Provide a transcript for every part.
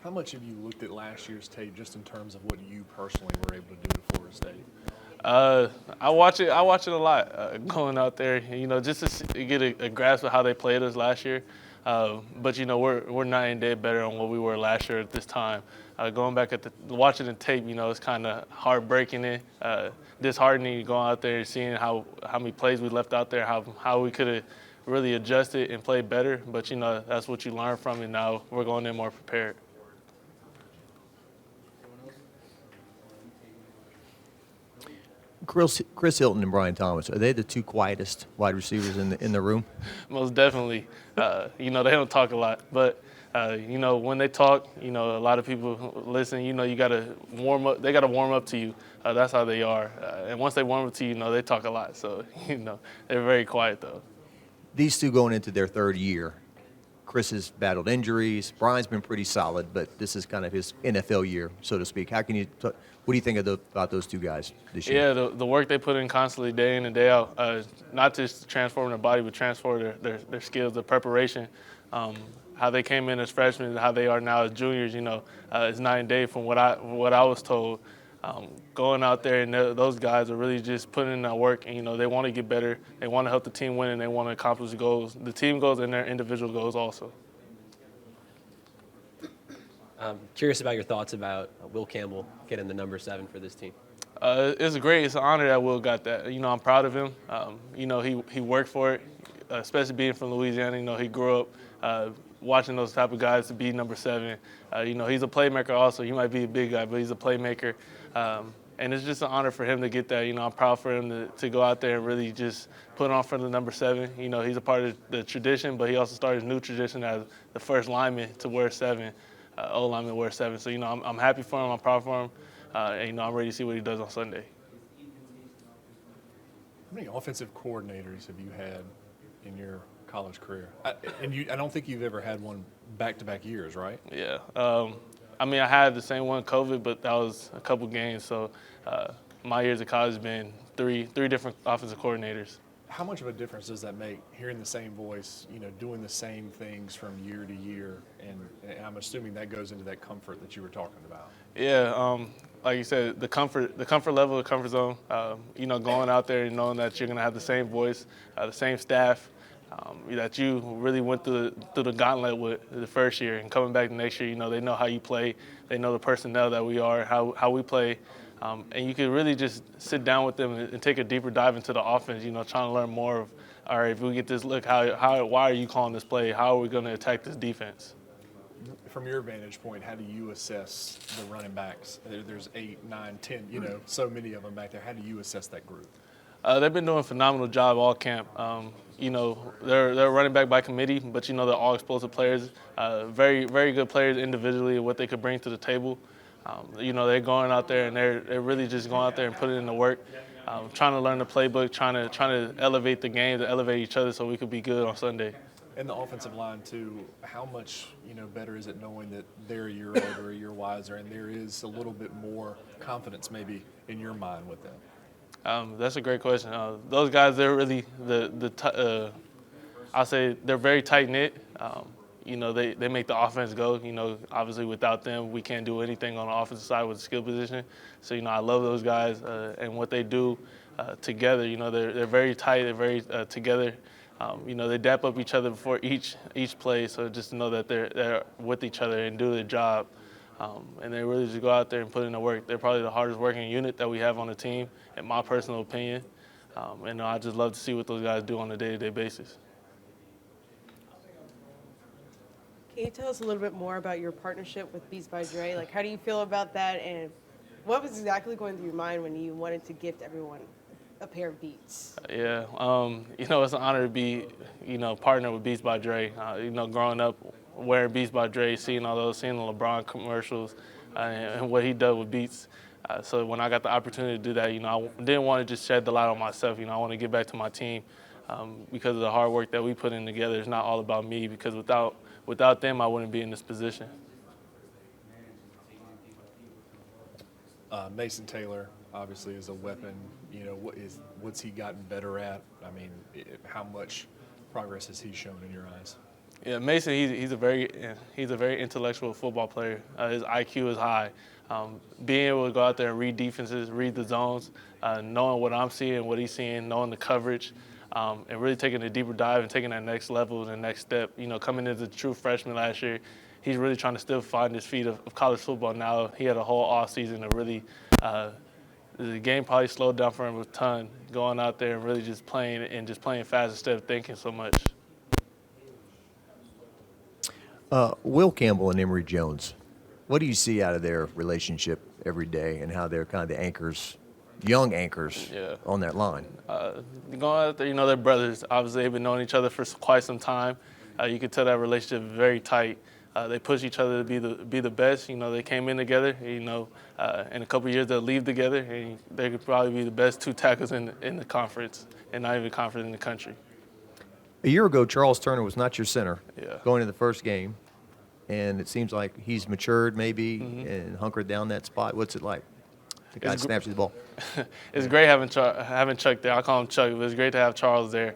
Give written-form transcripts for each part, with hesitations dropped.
How much have you looked at last year's tape just in terms of what you personally were able to do to Florida State? I watch it. I watch it a lot. Going out there, just to get a grasp of how they played us last year. But we're night and day better on what we were last year at this time. Going back at watching the tape, it's kind of heartbreaking. Disheartening going out there and seeing how many plays we left out there, how we could have really adjusted and played better. But that's what you learn from it. Now we're going in more prepared. Chris Hilton and Brian Thomas, are they the two quietest wide receivers in the room? Most definitely. They don't talk a lot, but when they talk, a lot of people listen. You got to warm up. They got to warm up to you. That's how they are. And once they warm up to you, they talk a lot. So they're very quiet though. These two going into their third year. Chris has battled injuries. Brian's been pretty solid, but this is kind of his NFL year, so to speak. What do you think about those two guys this year? Yeah, the work they put in constantly, day in and day out, not just transforming their body, but transforming their skills, their preparation. How they came in as freshmen and how they are now as juniors, it's night and day from what I was told. Going out there and those guys are really just putting in that work, and they want to get better. They want to help the team win, and they want to accomplish goals, the team goals and their individual goals also. Curious about your thoughts about Will Campbell getting the number 7 for this team. It's great. It's an honor that Will got that. I'm proud of him. He worked for it, especially being from Louisiana. He grew up watching those type of guys to be number 7. He's a playmaker also. He might be a big guy, but he's a playmaker. And it's just an honor for him to get that. I'm proud for him to go out there and really just put on for the number 7. He's a part of the tradition, but he also started a new tradition as the first lineman to wear 7, O-lineman to wear 7. So, I'm happy for him. I'm proud for him. And, I'm ready to see what he does on Sunday. How many offensive coordinators have you had in your college career? I don't think you've ever had one back-to-back years, right? Yeah. I had the same one, COVID, but that was a couple games. So my years of college have been three different offensive coordinators. How much of a difference does that make, hearing the same voice, doing the same things from year to year? And I'm assuming that goes into that comfort that you were talking about. Yeah, like you said, the comfort level, the comfort zone, going out there and knowing that you're going to have the same voice, the same staff, that you really went through the gauntlet with the first year, and coming back the next year, they know how you play, they know the personnel that we are, how we play, and you can really just sit down with them and take a deeper dive into the offense, trying to learn more of, all right, if we get this look, why are you calling this play? How are we going to attack this defense? From your vantage point, how do you assess the running backs? There's 8, 9, 10, so many of them back there. How do you assess that group? They've been doing a phenomenal job all camp. They're running back by committee, but they're all explosive players, very, very good players individually, what they could bring to the table. They're going out there and they're really just going out there and putting in the work, trying to learn the playbook, trying to elevate the game, to elevate each other so we could be good on Sunday. And the offensive line too, how much better is it knowing that they're a year older, a year wiser, and there is a little bit more confidence maybe in your mind with them? That's a great question. Those guys, they're really I'll say they're very tight knit. They make the offense go. Obviously without them, we can't do anything on the offensive side with the skill position. So I love those guys and what they do together. They're very tight. They're very together. They dap up each other before each play. So just to know that they're with each other and do their job. And they really just go out there and put in the work. They're probably the hardest working unit that we have on the team, in my personal opinion. And I just love to see what those guys do on a day-to-day basis. Can you tell us a little bit more about your partnership with Beats by Dre? Like, how do you feel about that? And what was exactly going through your mind when you wanted to gift everyone a pair of Beats? Yeah, it's an honor to be, partner with Beats by Dre. Growing up wearing Beats by Dre, seeing the LeBron commercials, and what he does with Beats. So when I got the opportunity to do that, I didn't want to just shed the light on myself. I want to get back to my team because of the hard work that we put in together. It's not all about me, because without them, I wouldn't be in this position. Mason Taylor obviously is a weapon. What's he gotten better at? I mean, how much progress has he shown in your eyes? Yeah, Mason, he's a very intellectual football player. His IQ is high. Being able to go out there and read defenses, read the zones, knowing what I'm seeing, what he's seeing, knowing the coverage, and really taking a deeper dive and taking that next level, the next step. You know, coming as a true freshman last year, he's really trying to still find his feet of college football now. He had a whole off season to really. The game probably slowed down for him a ton, going out there and really just playing fast instead of thinking so much. Will Campbell and Emery Jones, what do you see out of their relationship every day and how they're kind of the anchors, young anchors Yeah. on that line? Going out there, you know, they're brothers. Obviously, they've been knowing each other for quite some time. You can tell that relationship is very tight. They push each other to be the best. You know, they came in together. You know, in a couple of years they'll leave together, and they could probably be the best two tackles in the conference, and not even conference in the country. A year ago, Charles Turner was not your center Yeah. going into the first game, and it seems like he's matured maybe and hunkered down that spot. What's it like? The guy snaps you the ball. It's great having Chuck there. I call him Chuck, but it's great to have Charles there.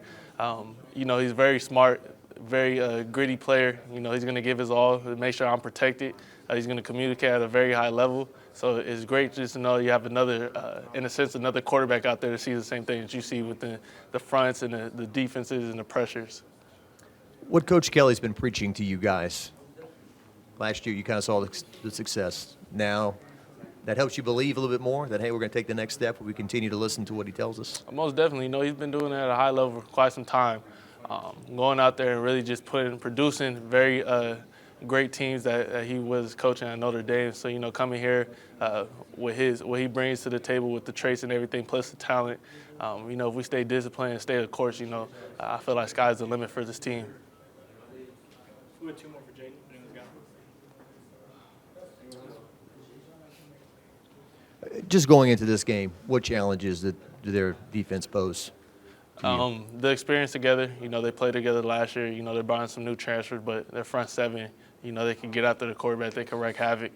You know, he's very smart, very gritty player. You know, he's going to give his all to make sure I'm protected. He's going to communicate at a very high level. So it's great just to know you have another, in a sense, another quarterback out there to see the same thing that you see with the fronts and the defenses and the pressures. What Coach Kelly's been preaching to you guys? Last year, you kind of saw the success. Now, that helps you believe a little bit more that, hey, we're going to take the next step if we continue to listen to what he tells us? Most definitely. You know, he's been doing it at a high level for quite some time. Going out there and really just producing very great teams that he was coaching at Notre Dame. So, you know, coming here with what he brings to the table with the traits and everything, plus the talent, you know, if we stay disciplined and stay the course, you know, I feel like sky's the limit for this team. We have two more for Jayden. Anyone's got Just going into this game, what challenges did their defense pose? The experience together, you know, they played together last year. You know, they're buying some new transfers, but their front seven, you know, they can get after the quarterback. They can wreak havoc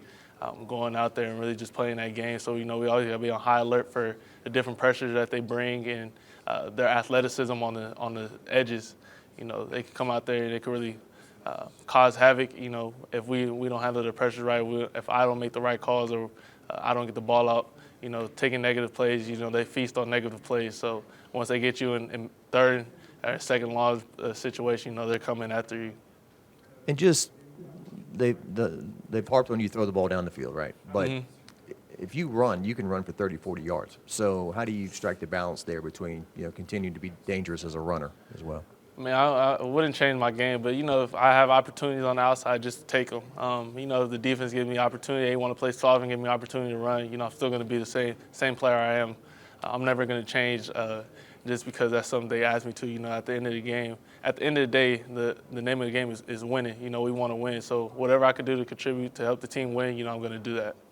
going out there and really just playing that game. So, you know, we always got to be on high alert for the different pressures that they bring and their athleticism on the edges. You know, they can come out there and they can really cause havoc. You know, if we don't handle the pressure right, if I don't make the right calls or I don't get the ball out, you know, taking negative plays, you know, they feast on negative plays. So once they get you in third or second long situation, you know, they're coming after you. And just they've harped on you throw the ball down the field, right? But if you run, you can run for 30, 40 yards. So how do you strike the balance there between, you know, continuing to be dangerous as a runner as well? I mean, I wouldn't change my game, but, you know, if I have opportunities on the outside, just take them. You know, if the defense gives me opportunity, they want to play soft and give me opportunity to run, you know, I'm still going to be the same player I am. I'm never going to change just because that's something they ask me to, you know, at the end of the game. At the end of the day, the name of the game is winning. You know, we want to win. So whatever I can do to contribute to help the team win, you know, I'm going to do that.